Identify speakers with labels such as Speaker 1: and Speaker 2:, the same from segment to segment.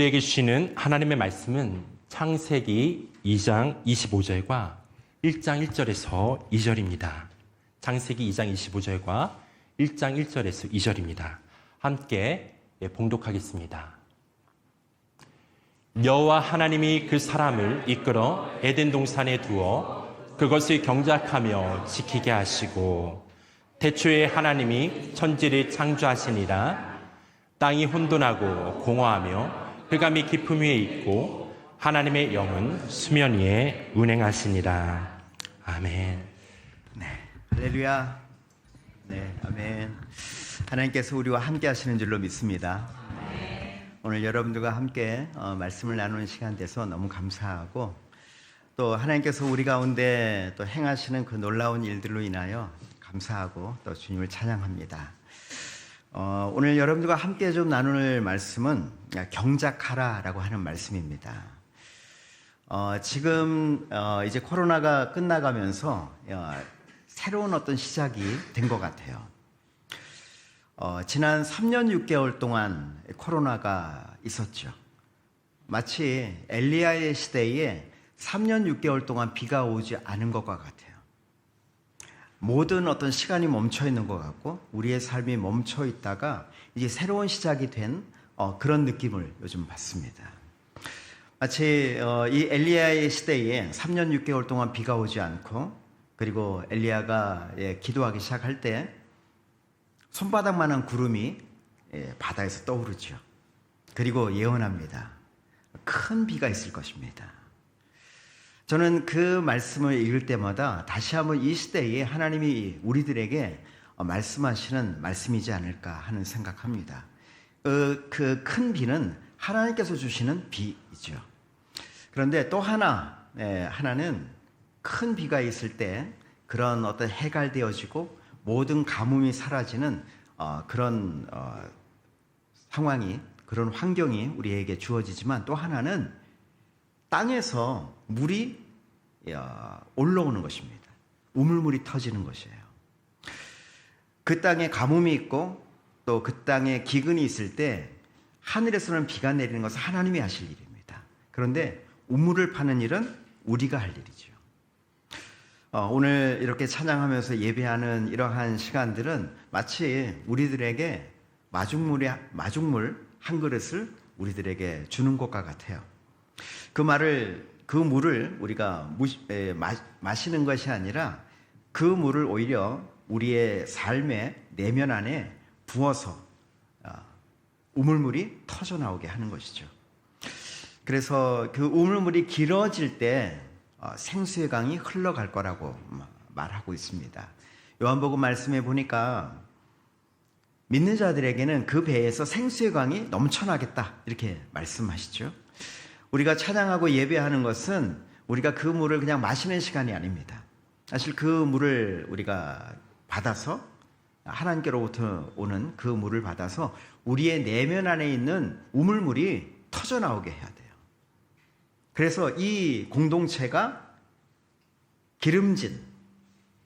Speaker 1: 우리에게 주시는 하나님의 말씀은 창세기 2장 25절과 1장 1절에서 2절입니다. 창세기 2장 25절과 1장 1절에서 2절입니다. 함께 봉독하겠습니다. 여호와 하나님이 그 사람을 이끌어 에덴 동산에 두어 그것을 경작하며 지키게 하시고 태초에 하나님이 천지를 창조하시니라. 땅이 혼돈하고 공허하며 흑암이 깊음 위에 있고 하나님의 영은 수면 위에 운행하시니라. 아멘.
Speaker 2: 네, 할렐루야. 네, 아멘. 하나님께서 우리와 함께 하시는 줄로 믿습니다. 오늘 여러분들과 함께 말씀을 나누는 시간 돼서 너무 감사하고, 또 하나님께서 우리 가운데 또 행하시는 그 놀라운 일들로 인하여 감사하고 또 주님을 찬양합니다. 오늘 여러분들과 함께 좀 나눌 말씀은 경작하라라고 하는 말씀입니다. 지금 이제 코로나가 끝나가면서 새로운 어떤 시작이 된 것 같아요. 지난 3년 6개월 동안 코로나가 있었죠. 마치 엘리야의 시대에 3년 6개월 동안 비가 오지 않은 것과 같아요. 모든 어떤 시간이 멈춰 있는 것 같고 우리의 삶이 멈춰 있다가 이제 새로운 시작이 된 그런 느낌을 요즘 받습니다. 마치 이 엘리야의 시대에 3년 6개월 동안 비가 오지 않고, 그리고 엘리야가 기도하기 시작할 때 손바닥만한 구름이 바다에서 떠오르죠. 그리고 예언합니다. 큰 비가 있을 것입니다. 저는 그 말씀을 읽을 때마다 다시 한번 이 시대에 하나님이 우리들에게 말씀하시는 말씀이지 않을까 하는 생각합니다. 그 큰 비는 하나님께서 주시는 비이죠. 그런데 또 하나는 큰 비가 있을 때 그런 어떤 해갈되어지고 모든 가뭄이 사라지는 그런 상황이, 그런 환경이 우리에게 주어지지만, 또 하나는 땅에서 물이 올라오는 것입니다. 우물물이 터지는 것이에요. 그 땅에 가뭄이 있고 또 그 땅에 기근이 있을 때 하늘에서는 비가 내리는 것은 하나님이 하실 일입니다. 그런데 우물을 파는 일은 우리가 할 일이죠. 오늘 이렇게 찬양하면서 예배하는 이러한 시간들은 마치 우리들에게 마중물 한 그릇을 우리들에게 주는 것과 같아요. 그 물을 우리가 마시는 것이 아니라 그 물을 오히려 우리의 삶의 내면 안에 부어서 우물물이 터져 나오게 하는 것이죠. 그래서 그 우물물이 길어질 때 생수의 강이 흘러갈 거라고 말하고 있습니다. 요한복음 말씀에 보니까 믿는 자들에게는 그 배에서 생수의 강이 넘쳐나겠다 이렇게 말씀하시죠. 우리가 찬양하고 예배하는 것은 우리가 그 물을 그냥 마시는 시간이 아닙니다. 사실 그 물을 우리가 받아서, 하나님께로부터 오는 그 물을 받아서 우리의 내면 안에 있는 우물물이 터져 나오게 해야 돼요. 그래서 이 공동체가 기름진,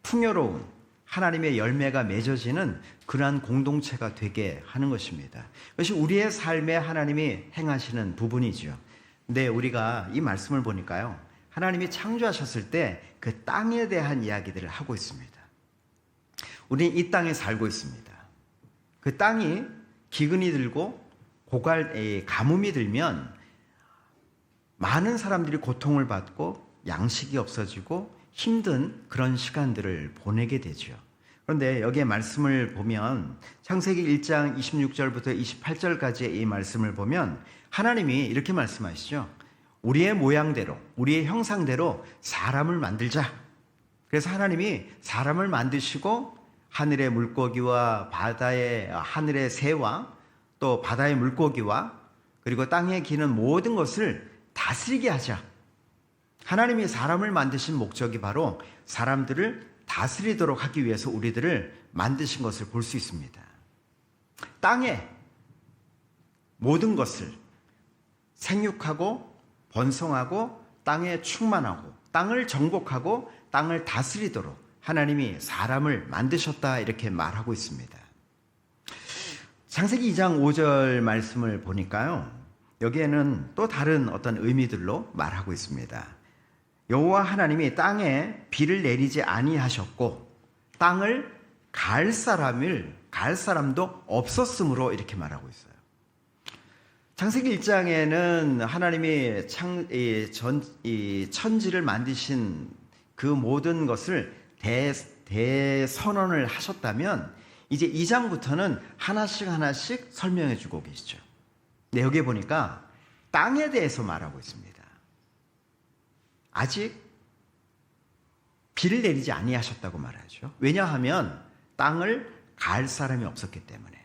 Speaker 2: 풍요로운 하나님의 열매가 맺어지는 그러한 공동체가 되게 하는 것입니다. 그것이 우리의 삶에 하나님이 행하시는 부분이죠. 근데 우리가 이 말씀을 보니까요, 하나님이 창조하셨을 때 그 땅에 대한 이야기들을 하고 있습니다. 우리는 이 땅에 살고 있습니다. 그 땅이 기근이 들고 가뭄이 들면 많은 사람들이 고통을 받고 양식이 없어지고 힘든 그런 시간들을 보내게 되죠. 그런데 여기에 말씀을 보면 창세기 1장 26절부터 28절까지의 이 말씀을 보면 하나님이 이렇게 말씀하시죠. 우리의 모양대로, 우리의 형상대로 사람을 만들자. 그래서 하나님이 사람을 만드시고 하늘의 물고기와 하늘의 새와 또 바다의 물고기와 그리고 땅에 기는 모든 것을 다스리게 하자. 하나님이 사람을 만드신 목적이 바로 사람들을 다스리도록 하기 위해서 우리들을 만드신 것을 볼 수 있습니다. 땅에 모든 것을 생육하고 번성하고 땅에 충만하고 땅을 정복하고 땅을 다스리도록 하나님이 사람을 만드셨다 이렇게 말하고 있습니다. 창세기 2장 5절 말씀을 보니까요, 여기에는 또 다른 어떤 의미들로 말하고 있습니다. 여호와 하나님이 땅에 비를 내리지 아니하셨고 땅을 갈 사람도 없었으므로 이렇게 말하고 있어요. 창세기 1장에는 하나님이 천지를 만드신 그 모든 것을 대선언을 하셨다면 이제 2장부터는 하나씩 설명해 주고 계시죠. 근데 여기 보니까 땅에 대해서 말하고 있습니다. 아직 비를 내리지 아니하셨다고 말하죠. 왜냐하면 땅을 갈 사람이 없었기 때문에.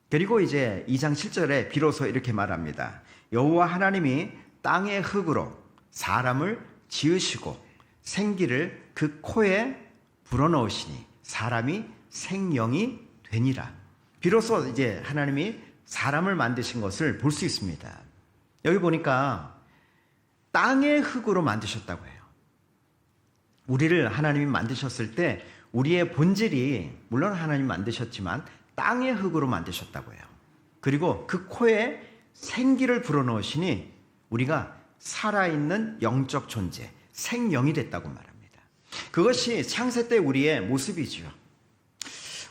Speaker 2: 그리고 이제 2장 7절에 비로소 이렇게 말합니다. 여호와 하나님이 땅의 흙으로 사람을 지으시고 생기를 그 코에 불어넣으시니 사람이 생명이 되니라. 비로소 이제 하나님이 사람을 만드신 것을 볼 수 있습니다. 여기 보니까 땅의 흙으로 만드셨다고 해요. 우리를 하나님이 만드셨을 때 우리의 본질이 물론 하나님 만드셨지만 땅의 흙으로 만드셨다고 해요. 그리고 그 코에 생기를 불어넣으시니 우리가 살아있는 영적 존재, 생명이 됐다고 말합니다. 그것이 창세 때 우리의 모습이죠.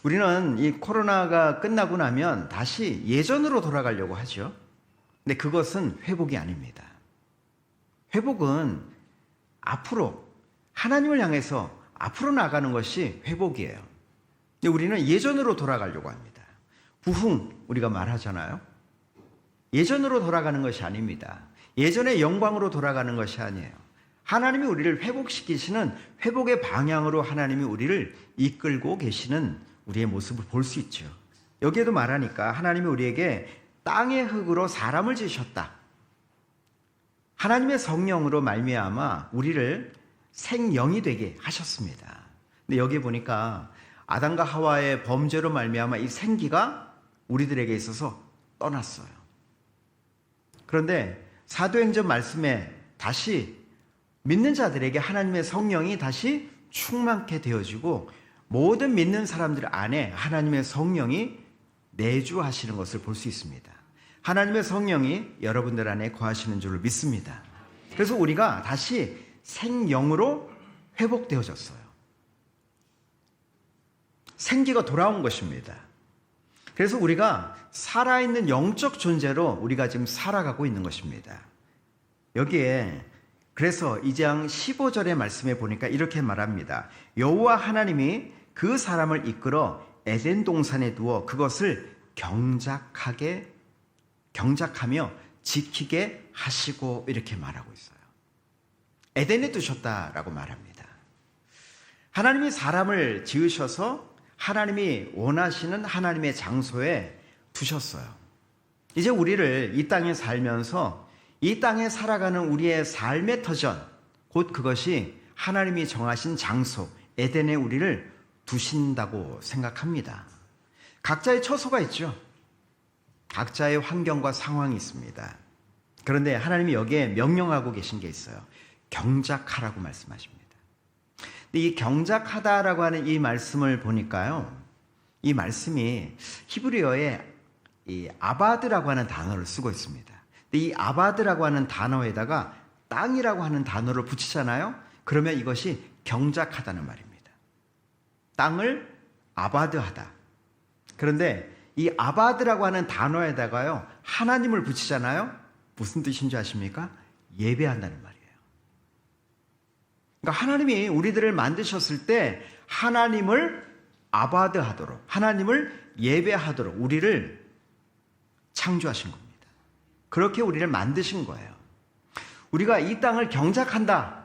Speaker 2: 우리는 이 코로나가 끝나고 나면 다시 예전으로 돌아가려고 하죠. 근데 그것은 회복이 아닙니다. 회복은 앞으로 하나님을 향해서 앞으로 나가는 것이 회복이에요. 근데 우리는 예전으로 돌아가려고 합니다. 부흥 우리가 말하잖아요. 예전으로 돌아가는 것이 아닙니다. 예전의 영광으로 돌아가는 것이 아니에요. 하나님이 우리를 회복시키시는 회복의 방향으로 하나님이 우리를 이끌고 계시는 우리의 모습을 볼 수 있죠. 여기에도 말하니까 하나님이 우리에게 땅의 흙으로 사람을 지으셨다. 하나님의 성령으로 말미암아 우리를 생영이 되게 하셨습니다. 근데 여기 보니까 아담과 하와의 범죄로 말미암아 이 생기가 우리들에게 있어서 떠났어요. 그런데 사도행전 말씀에 다시 믿는 자들에게 하나님의 성령이 다시 충만케 되어지고 모든 믿는 사람들 안에 하나님의 성령이 내주하시는 것을 볼 수 있습니다. 하나님의 성령이 여러분들 안에 거하시는 줄을 믿습니다. 그래서 우리가 다시 생영으로 회복되어졌어요. 생기가 돌아온 것입니다. 그래서 우리가 살아있는 영적 존재로 우리가 지금 살아가고 있는 것입니다. 여기에 그래서 2장 15절의 말씀에 보니까 이렇게 말합니다. 여호와 하나님이 그 사람을 이끌어 에덴 동산에 두어 그것을 경작하며 지키게 하시고 이렇게 말하고 있어요. 에덴에 두셨다라고 말합니다. 하나님이 사람을 지으셔서 하나님이 원하시는 하나님의 장소에 두셨어요. 이제 우리를 이 땅에 살면서 이 땅에 살아가는 우리의 삶의 터전, 곧 그것이 하나님이 정하신 장소, 에덴에 우리를 두신다고 생각합니다. 각자의 처소가 있죠. 각자의 환경과 상황이 있습니다. 그런데 하나님이 여기에 명령하고 계신 게 있어요. 경작하라고 말씀하십니다. 근데 이 경작하다라고 하는 이 말씀을 보니까요. 이 말씀이 히브리어에 이 아바드라고 하는 단어를 쓰고 있습니다. 근데 이 아바드라고 하는 단어에다가 땅이라고 하는 단어를 붙이잖아요. 그러면 이것이 경작하다는 말입니다. 땅을 아바드하다. 그런데 이 아바드라고 하는 단어에다가요. 하나님을 붙이잖아요. 무슨 뜻인지 아십니까? 예배한다는 말이에요. 그러니까 하나님이 우리들을 만드셨을 때 하나님을 아바드하도록, 하나님을 예배하도록 우리를 창조하신 겁니다. 그렇게 우리를 만드신 거예요. 우리가 이 땅을 경작한다.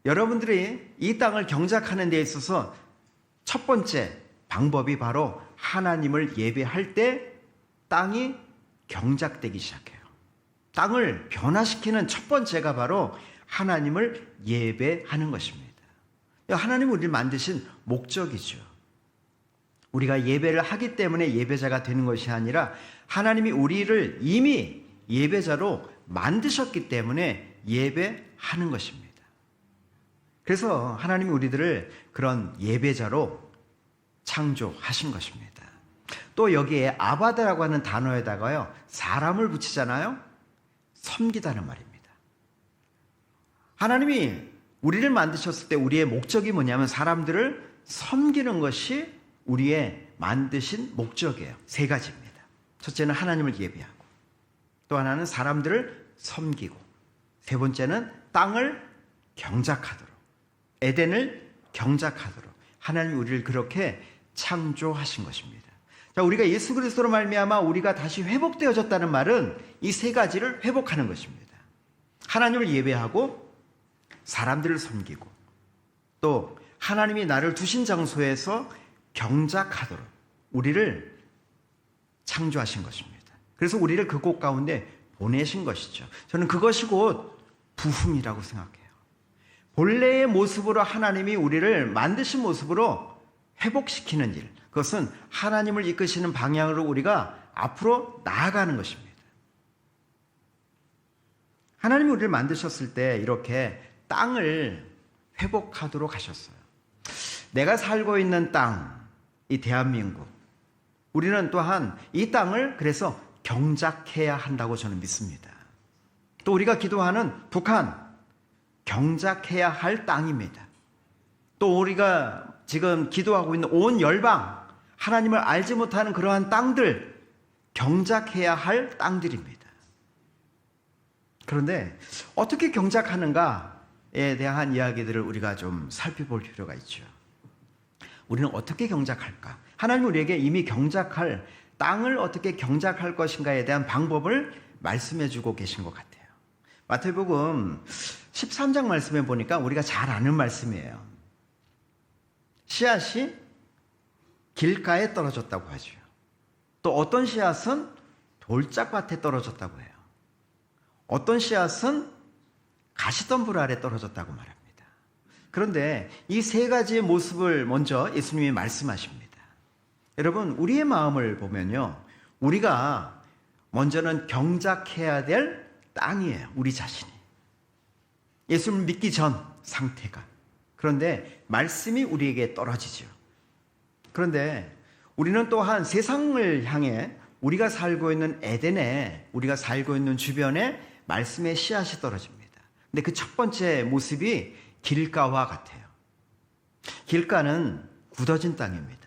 Speaker 2: 여러분들이 이 땅을 경작하는 데 있어서 첫 번째 방법이 바로 하나님을 예배할 때 땅이 경작되기 시작해요. 땅을 변화시키는 첫 번째가 바로 하나님을 예배하는 것입니다. 하나님이 우리를 만드신 목적이죠. 우리가 예배를 하기 때문에 예배자가 되는 것이 아니라 하나님이 우리를 이미 예배자로 만드셨기 때문에 예배하는 것입니다. 그래서 하나님이 우리들을 그런 예배자로 창조하신 것입니다. 또 여기에 아바드라고 하는 단어에다가요, 사람을 붙이잖아요. 섬기다는 말입니다. 하나님이 우리를 만드셨을 때 우리의 목적이 뭐냐면 사람들을 섬기는 것이 우리의 만드신 목적이에요. 세 가지입니다. 첫째는 하나님을 예배하고, 또 하나는 사람들을 섬기고, 세 번째는 땅을 경작하도록, 에덴을 경작하도록 하나님이 우리를 그렇게 창조하신 것입니다. 자, 우리가 예수 그리스도로 말미암아 우리가 다시 회복되어졌다는 말은 이 세 가지를 회복하는 것입니다. 하나님을 예배하고, 사람들을 섬기고, 또 하나님이 나를 두신 장소에서 경작하도록 우리를 창조하신 것입니다. 그래서 우리를 그곳 가운데 보내신 것이죠. 저는 그것이 곧 부흥이라고 생각해요. 본래의 모습으로 하나님이 우리를 만드신 모습으로 회복시키는 일, 그것은 하나님을 이끄시는 방향으로 우리가 앞으로 나아가는 것입니다. 하나님이 우리를 만드셨을 때 이렇게 땅을 회복하도록 하셨어요. 내가 살고 있는 땅, 이 대한민국, 우리는 또한 이 땅을 그래서 경작해야 한다고 저는 믿습니다. 또 우리가 기도하는 북한, 경작해야 할 땅입니다. 또 우리가 지금 기도하고 있는 온 열방, 하나님을 알지 못하는 그러한 땅들, 경작해야 할 땅들입니다. 그런데 어떻게 경작하는가에 대한 이야기들을 우리가 좀 살펴볼 필요가 있죠. 우리는 어떻게 경작할까? 하나님 우리에게 이미 경작할 땅을 어떻게 경작할 것인가에 대한 방법을 말씀해 주고 계신 것 같아요. 마태복음 13장 말씀에 보니까 우리가 잘 아는 말씀이에요. 씨앗이 길가에 떨어졌다고 하죠. 또 어떤 씨앗은 돌짝밭에 떨어졌다고 해요. 어떤 씨앗은 가시덤불 아래 떨어졌다고 말합니다. 그런데 이 세 가지의 모습을 먼저 예수님이 말씀하십니다. 여러분, 우리의 마음을 보면요, 우리가 먼저는 경작해야 될 땅이에요. 우리 자신이. 예수를 믿기 전 상태가. 그런데 말씀이 우리에게 떨어지죠. 그런데 우리는 또한 세상을 향해 우리가 살고 있는 에덴에, 우리가 살고 있는 주변에 말씀의 씨앗이 떨어집니다. 근데 그 첫 번째 모습이 길가와 같아요. 길가는 굳어진 땅입니다.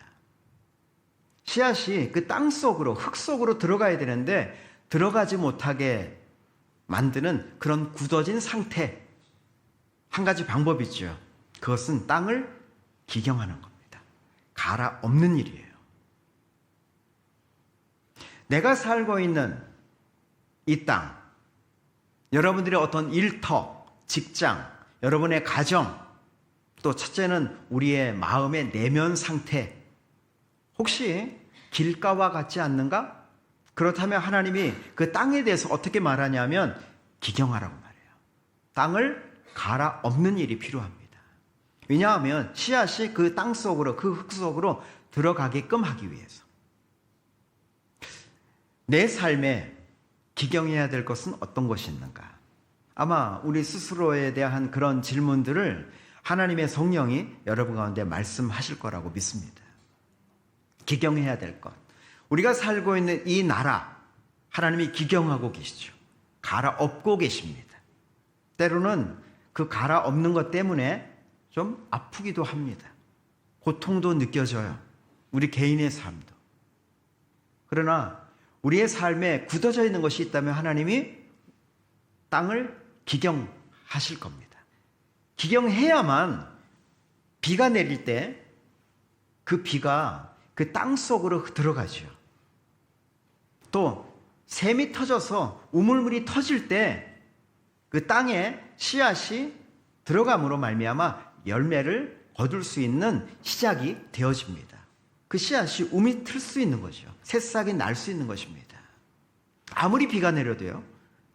Speaker 2: 씨앗이 그 땅 속으로, 흙 속으로 들어가야 되는데 들어가지 못하게 만드는 그런 굳어진 상태. 한 가지 방법이 있죠. 그것은 땅을 기경하는 겁니다. 갈아엎는 일이에요. 내가 살고 있는 이 땅, 여러분들의 어떤 일터, 직장, 여러분의 가정, 또 첫째는 우리의 마음의 내면 상태, 혹시 길가와 같지 않는가? 그렇다면 하나님이 그 땅에 대해서 어떻게 말하냐면 기경하라고 말해요. 땅을 갈아엎는 일이 필요합니다. 왜냐하면 씨앗이 그 땅 속으로, 그 흙 속으로 들어가게끔 하기 위해서. 내 삶에 기경해야 될 것은 어떤 것이 있는가? 아마 우리 스스로에 대한 그런 질문들을 하나님의 성령이 여러분 가운데 말씀하실 거라고 믿습니다. 기경해야 될 것. 우리가 살고 있는 이 나라, 하나님이 기경하고 계시죠. 갈아엎고 계십니다. 때로는 그 갈아엎는 것 때문에 좀 아프기도 합니다. 고통도 느껴져요. 우리 개인의 삶도. 그러나 우리의 삶에 굳어져 있는 것이 있다면 하나님이 땅을 기경하실 겁니다. 기경해야만 비가 내릴 때 그 비가 그 땅 속으로 들어가죠. 또 샘이 터져서 우물물이 터질 때 그 땅에 씨앗이 들어감으로 말미암아 열매를 거둘 수 있는 시작이 되어집니다. 그 씨앗이 움이 틀 수 있는 거죠. 새싹이 날 수 있는 것입니다. 아무리 비가 내려도요,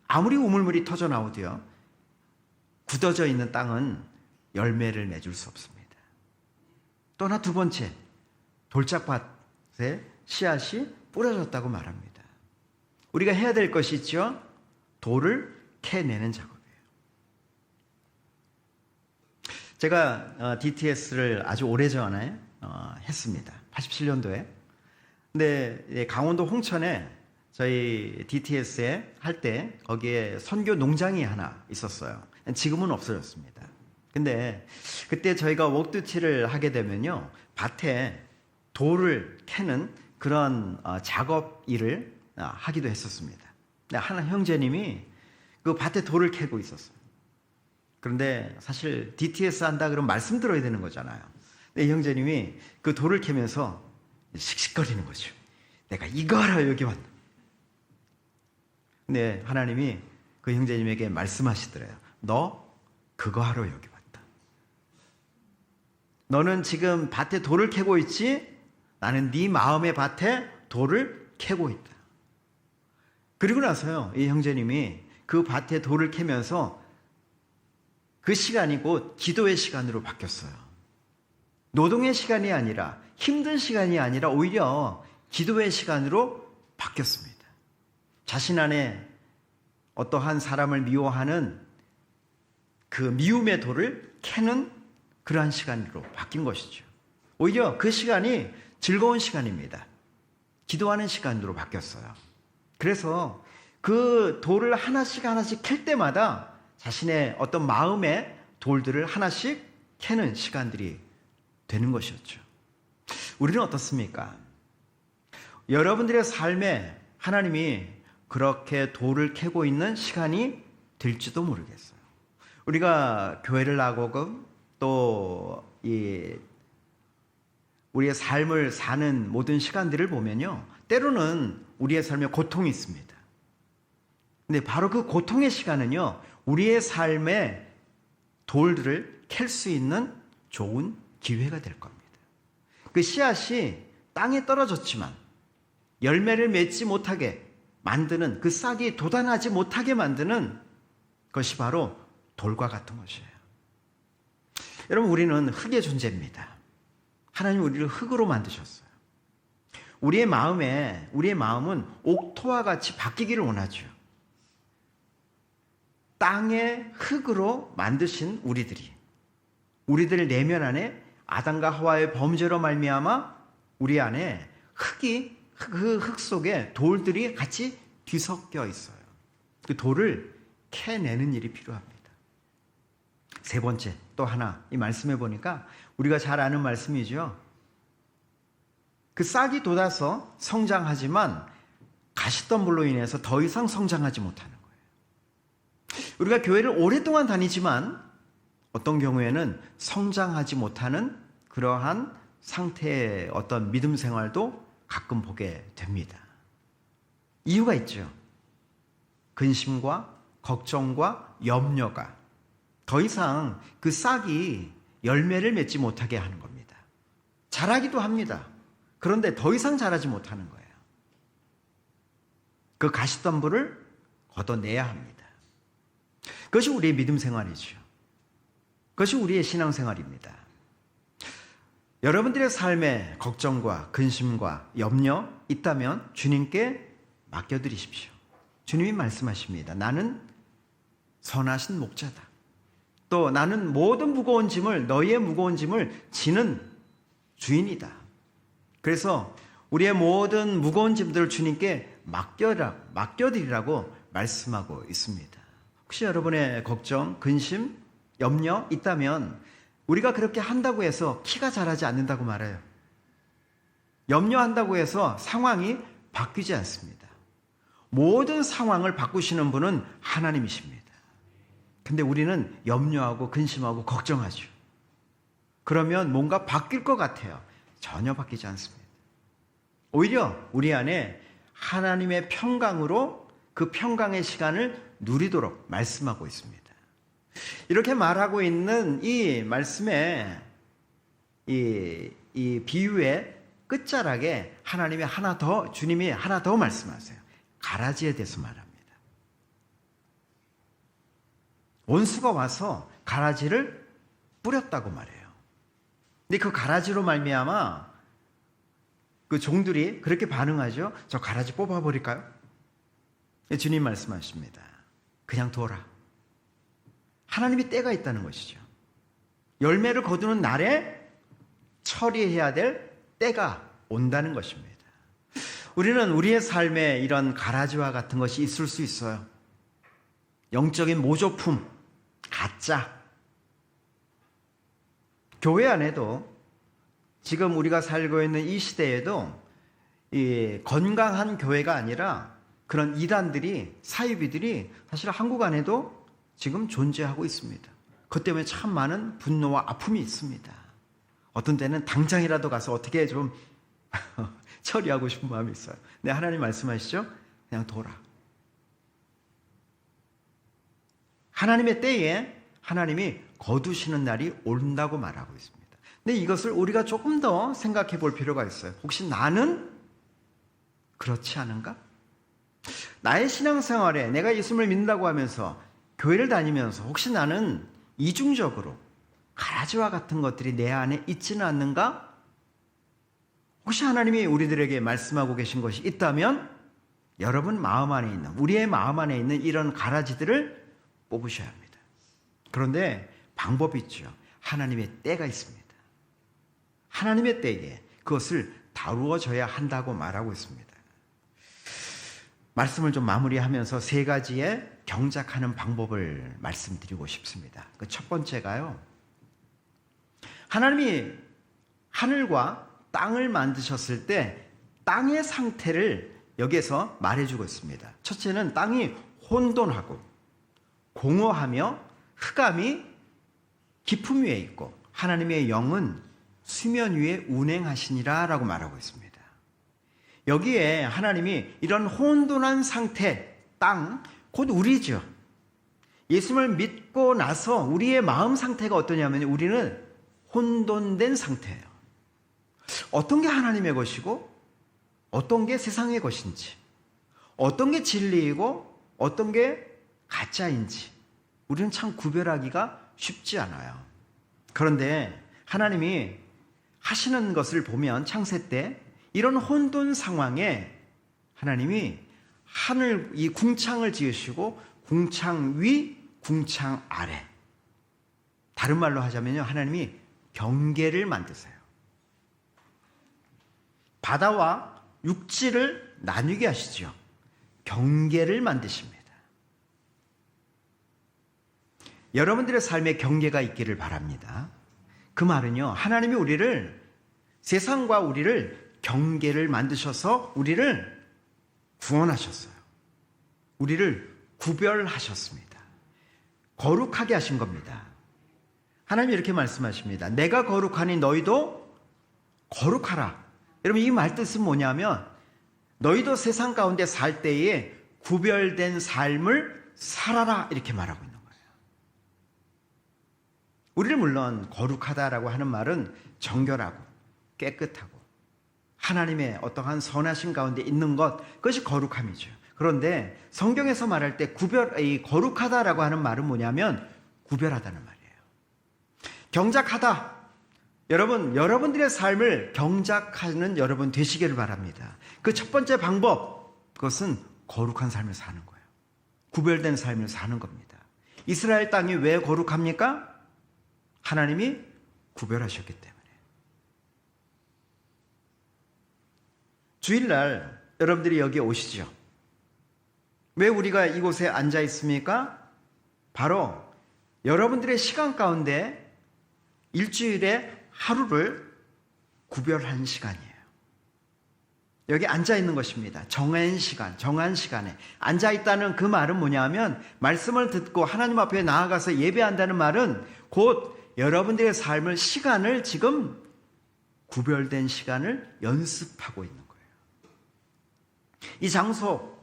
Speaker 2: 아무리 우물물이 터져 나오도요, 굳어져 있는 땅은 열매를 맺을 수 없습니다. 또나 두 번째, 돌짝밭에 씨앗이 뿌려졌다고 말합니다. 우리가 해야 될 것이 있죠. 돌을 캐내는 작업이에요. 제가 DTS를 아주 오래전에 했습니다. 87년도에. 근데 강원도 홍천에 저희 DTS에 할 때 거기에 선교 농장이 하나 있었어요. 지금은 없어졌습니다. 근데 그때 저희가 워크듀티를 하게 되면요, 밭에 돌을 캐는 그런 작업 일을 하기도 했었습니다. 근데 하나 형제님이 그 밭에 돌을 캐고 있었어요. 그런데 사실 DTS 한다 그러면 말씀 들어야 되는 거잖아요. 근데 이 형제님이 그 돌을 캐면서 씩씩거리는 거죠. 내가 이거 하러 여기 왔다. 근데 하나님이 그 형제님에게 말씀하시더래요. 너 그거 하러 여기 왔다. 너는 지금 밭에 돌을 캐고 있지? 나는 네 마음의 밭에 돌을 캐고 있다. 그리고 나서요, 이 형제님이 그 밭에 돌을 캐면서 그 시간이 곧 기도의 시간으로 바뀌었어요. 노동의 시간이 아니라, 힘든 시간이 아니라 오히려 기도의 시간으로 바뀌었습니다. 자신 안에 어떠한 사람을 미워하는 그 미움의 돌을 캐는 그러한 시간으로 바뀐 것이죠. 오히려 그 시간이 즐거운 시간입니다. 기도하는 시간으로 바뀌었어요. 그래서 그 돌을 하나씩 하나씩 캘 때마다 자신의 어떤 마음의 돌들을 하나씩 캐는 시간들이 되는 것이었죠. 우리는 어떻습니까? 여러분들의 삶에 하나님이 그렇게 돌을 캐고 있는 시간이 될지도 모르겠어요. 우리가 교회를 나가고 또 우리의 삶을 사는 모든 시간들을 보면요, 때로는 우리의 삶에 고통이 있습니다. 근데 바로 그 고통의 시간은요, 우리의 삶의 돌들을 캘 수 있는 좋은 기회가 될 겁니다. 그 씨앗이 땅에 떨어졌지만 열매를 맺지 못하게 만드는, 그 싹이 돋아나지 못하게 만드는 것이 바로 돌과 같은 것이에요. 여러분, 우리는 흙의 존재입니다. 하나님 우리를 흙으로 만드셨어요. 우리의 마음은 옥토와 같이 바뀌기를 원하죠. 땅의 흙으로 만드신 우리들 내면 안에 아담과 하와의 범죄로 말미암아 우리 안에 그 흙 속에 돌들이 같이 뒤섞여 있어요. 그 돌을 캐내는 일이 필요합니다. 세 번째, 또 하나, 이 말씀해 보니까 우리가 잘 아는 말씀이죠. 그 싹이 돋아서 성장하지만 가시덤불로 인해서 더 이상 성장하지 못하는 거예요. 우리가 교회를 오랫동안 다니지만 어떤 경우에는 성장하지 못하는 그러한 상태의 어떤 믿음 생활도 가끔 보게 됩니다. 이유가 있죠. 근심과 걱정과 염려가 더 이상 그 싹이 열매를 맺지 못하게 하는 겁니다. 자라기도 합니다. 그런데 더 이상 자라지 못하는 거예요. 그 가시덤불을 걷어내야 합니다. 그것이 우리의 믿음 생활이죠. 그것이 우리의 신앙 생활입니다. 여러분들의 삶에 걱정과 근심과 염려 있다면 주님께 맡겨드리십시오. 주님이 말씀하십니다. 나는 선하신 목자다. 또 나는 모든 무거운 짐을, 너희의 무거운 짐을 지는 주인이다. 그래서 우리의 모든 무거운 짐들을 주님께 맡겨드리라고 말씀하고 있습니다. 혹시 여러분의 걱정, 근심, 염려 있다면 우리가 그렇게 한다고 해서 키가 자라지 않는다고 말해요. 염려한다고 해서 상황이 바뀌지 않습니다. 모든 상황을 바꾸시는 분은 하나님이십니다. 근데 우리는 염려하고 근심하고 걱정하죠. 그러면 뭔가 바뀔 것 같아요. 전혀 바뀌지 않습니다. 오히려 우리 안에 하나님의 평강으로 그 평강의 시간을 누리도록 말씀하고 있습니다. 이렇게 말하고 있는 이 말씀의 이 비유의 끝자락에 주님이 하나 더 말씀하세요. 가라지에 대해서 말합니다. 원수가 와서 가라지를 뿌렸다고 말해요. 근데 그 가라지로 말미암아 그 종들이 그렇게 반응하죠. 저 가라지 뽑아버릴까요? 주님 말씀하십니다. 그냥 둬라. 하나님이 때가 있다는 것이죠. 열매를 거두는 날에 처리해야 될 때가 온다는 것입니다. 우리는 우리의 삶에 이런 가라지와 같은 것이 있을 수 있어요. 영적인 모조품, 가짜. 교회 안에도 지금 우리가 살고 있는 이 시대에도 이 건강한 교회가 아니라 그런 이단들이, 사이비들이 사실 한국 안에도 지금 존재하고 있습니다. 그것 때문에 참 많은 분노와 아픔이 있습니다. 어떤 때는 당장이라도 가서 어떻게 좀 처리하고 싶은 마음이 있어요. 근데 하나님 말씀하시죠? 그냥 둬라. 하나님의 때에 하나님이 거두시는 날이 온다고 말하고 있습니다. 근데 이것을 우리가 조금 더 생각해 볼 필요가 있어요. 혹시 나는 그렇지 않은가? 나의 신앙생활에 내가 예수님을 믿는다고 하면서 교회를 다니면서 혹시 나는 이중적으로 가라지와 같은 것들이 내 안에 있지는 않는가? 혹시 하나님이 우리들에게 말씀하고 계신 것이 있다면 여러분 마음 안에 있는, 우리의 마음 안에 있는 이런 가라지들을 뽑으셔야 합니다. 그런데 방법이 있죠. 하나님의 때가 있습니다. 하나님의 때에 그것을 다루어져야 한다고 말하고 있습니다. 말씀을 좀 마무리하면서 세 가지의 경작하는 방법을 말씀드리고 싶습니다. 그 첫 번째가요, 하나님이 하늘과 땅을 만드셨을 때 땅의 상태를 여기에서 말해주고 있습니다. 첫째는 땅이 혼돈하고 공허하며 흑암이 깊음 위에 있고 하나님의 영은 수면 위에 운행하시니라 라고 말하고 있습니다. 여기에 하나님이 이런 혼돈한 상태, 땅, 곧 우리죠. 예수님을 믿고 나서 우리의 마음 상태가 어떠냐면 우리는 혼돈된 상태예요. 어떤 게 하나님의 것이고 어떤 게 세상의 것인지, 어떤 게 진리이고 어떤 게 가짜인지 우리는 참 구별하기가 쉽지 않아요. 그런데 하나님이 하시는 것을 보면 창세 때 이런 혼돈 상황에 하나님이 하늘, 이 궁창을 지으시고 궁창 위, 궁창 아래, 다른 말로 하자면요, 하나님이 경계를 만드세요. 바다와 육지를 나뉘게 하시죠. 경계를 만드십니다. 여러분들의 삶에 경계가 있기를 바랍니다. 그 말은요, 하나님이 우리를, 세상과 우리를 경계를 만드셔서 우리를 구원하셨어요. 우리를 구별하셨습니다. 거룩하게 하신 겁니다. 하나님이 이렇게 말씀하십니다. 내가 거룩하니 너희도 거룩하라. 여러분, 이 말 뜻은 뭐냐면 너희도 세상 가운데 살 때에 구별된 삶을 살아라, 이렇게 말하고 있는 거예요. 우리를 물론 거룩하다라고 하는 말은 정결하고 깨끗하고 하나님의 어떠한 선하신 가운데 있는 것, 그것이 거룩함이죠. 그런데 성경에서 말할 때 이 거룩하다라고 하는 말은 뭐냐면 구별하다는 말이에요. 경작하다. 여러분, 여러분들의 삶을 경작하는 여러분 되시기를 바랍니다. 그 첫 번째 방법, 그것은 거룩한 삶을 사는 거예요. 구별된 삶을 사는 겁니다. 이스라엘 땅이 왜 거룩합니까? 하나님이 구별하셨기 때문에. 주일날 여러분들이 여기 오시죠. 왜 우리가 이곳에 앉아 있습니까? 바로 여러분들의 시간 가운데 일주일에 하루를 구별한 시간이에요. 여기 앉아 있는 것입니다. 정한 시간에 앉아 있다는 그 말은 뭐냐면 말씀을 듣고 하나님 앞에 나아가서 예배한다는 말은 곧 여러분들의 삶을, 시간을 지금 구별된 시간을 연습하고 있는 거예요. 이 장소,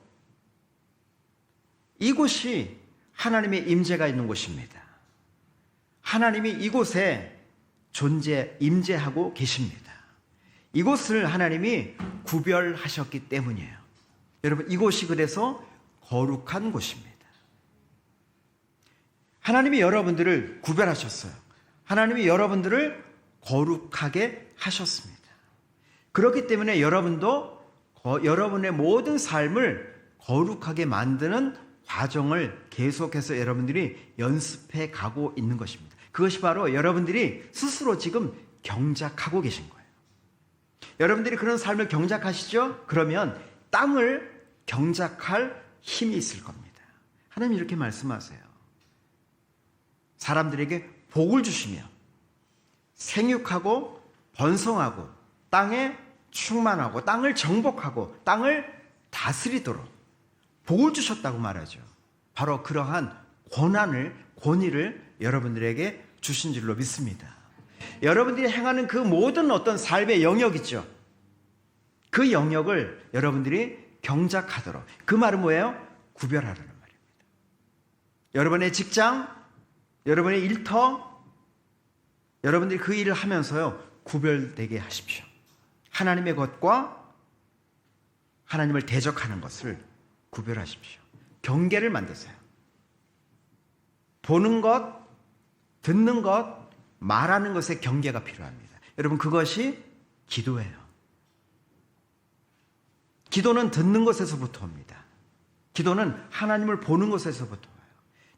Speaker 2: 이곳이 하나님의 임재가 있는 곳입니다. 하나님이 이곳에 임재하고 계십니다. 이곳을 하나님이 구별하셨기 때문이에요. 여러분, 이곳이 그래서 거룩한 곳입니다. 하나님이 여러분들을 구별하셨어요. 하나님이 여러분들을 거룩하게 하셨습니다. 그렇기 때문에 여러분도 여러분의 모든 삶을 거룩하게 만드는 과정을 계속해서 여러분들이 연습해 가고 있는 것입니다. 그것이 바로 여러분들이 스스로 지금 경작하고 계신 거예요. 여러분들이 그런 삶을 경작하시죠? 그러면 땅을 경작할 힘이 있을 겁니다. 하나님 이렇게 말씀하세요. 사람들에게 복을 주시며 생육하고 번성하고 땅에 충만하고 땅을 정복하고 땅을 다스리도록 복을 주셨다고 말하죠. 바로 그러한 권위를 여러분들에게 주신 줄로 믿습니다. 여러분들이 행하는 그 모든 어떤 삶의 영역 있죠. 그 영역을 여러분들이 경작하도록. 그 말은 뭐예요? 구별하라는 말입니다. 여러분의 직장, 여러분의 일터, 여러분들이 그 일을 하면서요, 구별되게 하십시오. 하나님의 것과 하나님을 대적하는 것을 구별하십시오. 경계를 만드세요. 보는 것, 듣는 것, 말하는 것에 경계가 필요합니다. 여러분, 그것이 기도예요. 기도는 듣는 것에서부터 옵니다. 기도는 하나님을 보는 것에서부터 와요.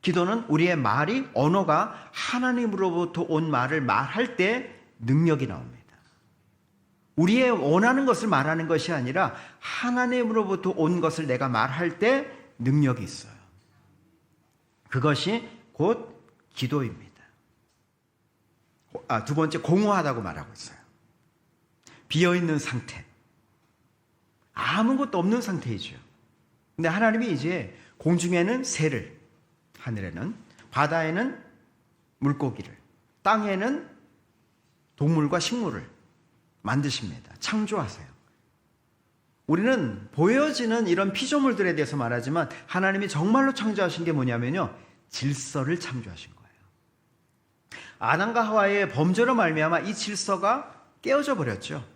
Speaker 2: 기도는 우리의 말이, 언어가 하나님으로부터 온 말을 말할 때 능력이 나옵니다. 우리의 원하는 것을 말하는 것이 아니라 하나님으로부터 온 것을 내가 말할 때 능력이 있어요. 그것이 곧 기도입니다. 두 번째, 공허하다고 말하고 있어요. 비어있는 상태. 아무것도 없는 상태이죠. 근데 하나님이 이제 공중에는 새를, 하늘에는, 바다에는 물고기를, 땅에는 동물과 식물을 만드십니다. 창조하세요. 우리는 보여지는 이런 피조물들에 대해서 말하지만 하나님이 정말로 창조하신 게 뭐냐면요, 질서를 창조하신 거예요. 아담과 하와의 범죄로 말미암아 이 질서가 깨어져 버렸죠.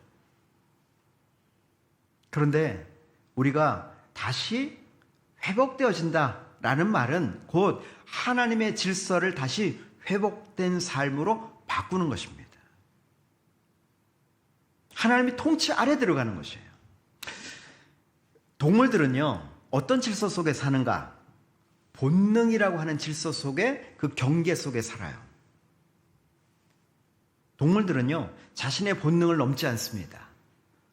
Speaker 2: 그런데 우리가 다시 회복되어진다라는 말은 곧 하나님의 질서를 다시 회복된 삶으로 바꾸는 것입니다. 하나님의 통치 아래 들어가는 것이에요. 동물들은요, 어떤 질서 속에 사는가? 본능이라고 하는 질서 속에, 그 경계 속에 살아요. 동물들은요, 자신의 본능을 넘지 않습니다.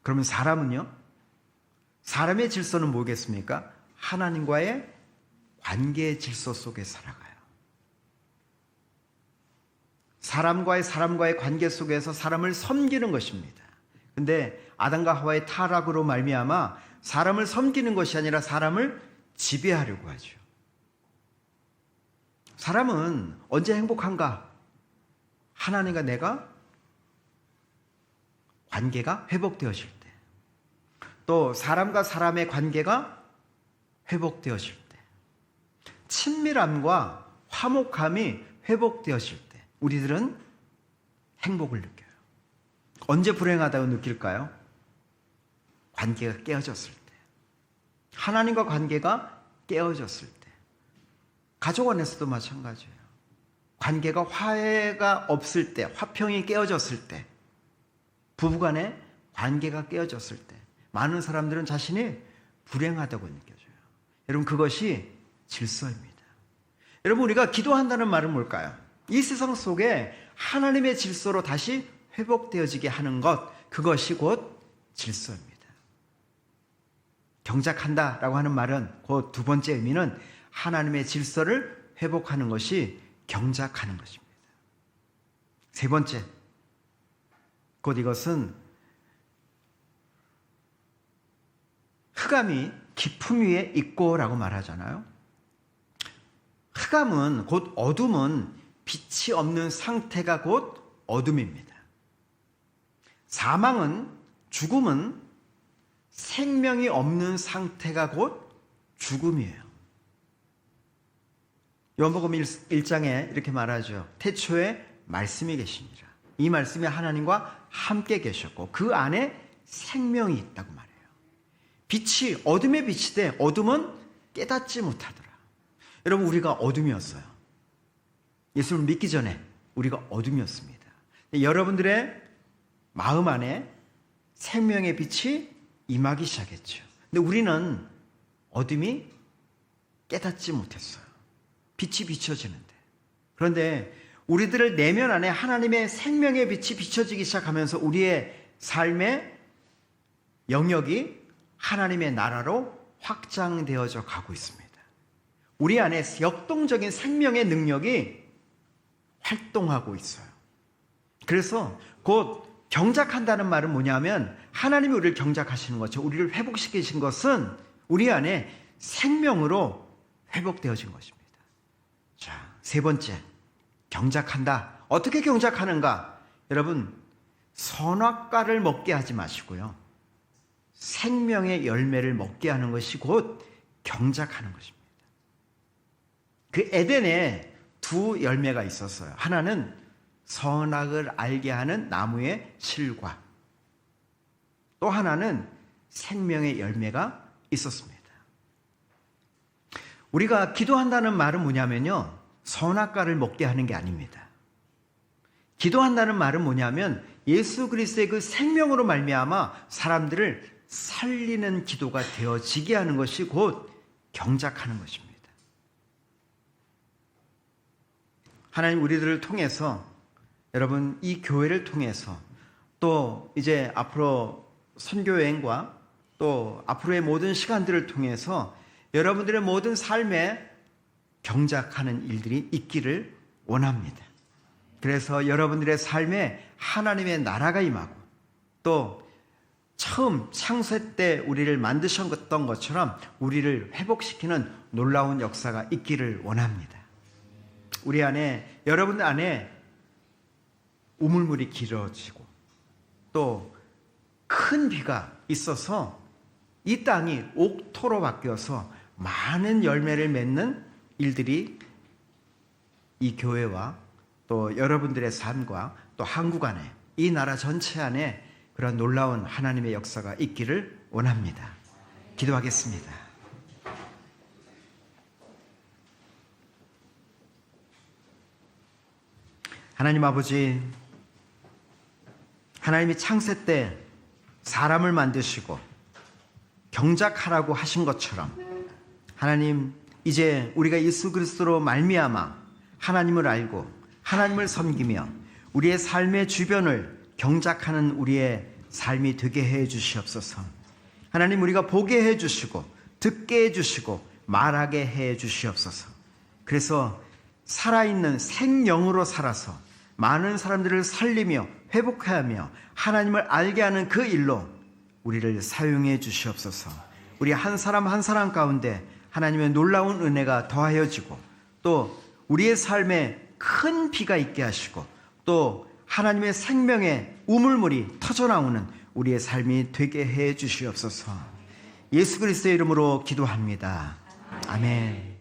Speaker 2: 그러면 사람은요? 사람의 질서는 뭐겠습니까? 하나님과의 관계의 질서 속에 살아가요. 사람과의 관계 속에서 사람을 섬기는 것입니다. 근데 아담과 하와의 타락으로 말미암아 사람을 섬기는 것이 아니라 사람을 지배하려고 하죠. 사람은 언제 행복한가? 하나님과 내가 관계가 회복되어질 때, 또 사람과 사람의 관계가 회복되어질 때, 친밀함과 화목함이 회복되어질 때 우리들은 행복을 느껴요. 언제 불행하다고 느낄까요? 관계가 깨어졌을 때, 하나님과 관계가 깨어졌을 때. 가족 안에서도 마찬가지예요. 관계가 화해가 없을 때, 화평이 깨어졌을 때, 부부간에 관계가 깨어졌을 때 많은 사람들은 자신이 불행하다고 느껴져요. 여러분, 그것이 질서입니다. 여러분, 우리가 기도한다는 말은 뭘까요? 이 세상 속에 하나님의 질서로 다시 회복되어지게 하는 것, 그것이 곧 질서입니다. 경작한다라고 하는 말은 곧 두 번째 의미는 하나님의 질서를 회복하는 것이 경작하는 것입니다. 세 번째, 곧 이것은 흑암이 깊음 위에 있고라고 말하잖아요. 흑암은 곧 어둠은 빛이 없는 상태가 곧 어둠입니다. 사망은, 죽음은 생명이 없는 상태가 곧 죽음이에요. 요한복음 1장에 이렇게 말하죠. 태초에 말씀이 계시니라. 이 말씀이 하나님과 함께 계셨고 그 안에 생명이 있다고 말해요. 빛이 어둠의 빛이 돼 어둠은 깨닫지 못하더라. 여러분, 우리가 어둠이었어요. 예수를 믿기 전에 우리가 어둠이었습니다. 여러분들의 마음 안에 생명의 빛이 임하기 시작했죠. 근데 우리는 어둠이 깨닫지 못했어요. 빛이 비춰지는데. 그런데 우리들의 내면 안에 하나님의 생명의 빛이 비춰지기 시작하면서 우리의 삶에 영역이 하나님의 나라로 확장되어져 가고 있습니다. 우리 안에 역동적인 생명의 능력이 활동하고 있어요. 그래서 곧 경작한다는 말은 뭐냐면 하나님이 우리를 경작하시는 것죠. 우리를 회복시키신 것은 우리 안에 생명으로 회복되어진 것입니다. 자, 세 번째, 경작한다. 어떻게 경작하는가? 여러분, 선악과를 먹게 하지 마시고요. 생명의 열매를 먹게 하는 것이 곧 경작하는 것입니다. 그 에덴에 두 열매가 있었어요. 하나는 선악을 알게 하는 나무의 실과, 또 하나는 생명의 열매가 있었습니다. 우리가 기도한다는 말은 뭐냐면요, 선악과를 먹게 하는 게 아닙니다. 기도한다는 말은 뭐냐면 예수 그리스도의 그 생명으로 말미암아 사람들을 살리는 기도가 되어지게 하는 것이 곧 경작하는 것입니다. 하나님 우리들을 통해서, 여러분 이 교회를 통해서, 또 이제 앞으로 선교여행과 또 앞으로의 모든 시간들을 통해서 여러분들의 모든 삶에 경작하는 일들이 있기를 원합니다. 그래서 여러분들의 삶에 하나님의 나라가 임하고, 또 처음 창세 때 우리를 만드셨던 것처럼 우리를 회복시키는 놀라운 역사가 있기를 원합니다. 우리 안에, 여러분 안에 우물물이 길어지고 또 큰 비가 있어서 이 땅이 옥토로 바뀌어서 많은 열매를 맺는 일들이 이 교회와 또 여러분들의 삶과 또 한국 안에, 이 나라 전체 안에 그런 놀라운 하나님의 역사가 있기를 원합니다. 기도하겠습니다. 하나님 아버지, 하나님이 창세 때 사람을 만드시고 경작하라고 하신 것처럼 하나님, 이제 우리가 예수 그리스도로 말미암아 하나님을 알고 하나님을 섬기며 우리의 삶의 주변을 경작하는 우리의 삶이 되게 해 주시옵소서. 하나님, 우리가 보게 해 주시고 듣게 해 주시고 말하게 해 주시옵소서. 그래서 살아있는 생명으로 살아서 많은 사람들을 살리며 회복하며 하나님을 알게 하는 그 일로 우리를 사용해 주시옵소서. 우리 한 사람 한 사람 가운데 하나님의 놀라운 은혜가 더하여지고, 또 우리의 삶에 큰 비가 있게 하시고, 또 하나님의 생명의 우물물이 터져나오는 우리의 삶이 되게 해 주시옵소서. 예수 그리스도의 이름으로 기도합니다. 아멘.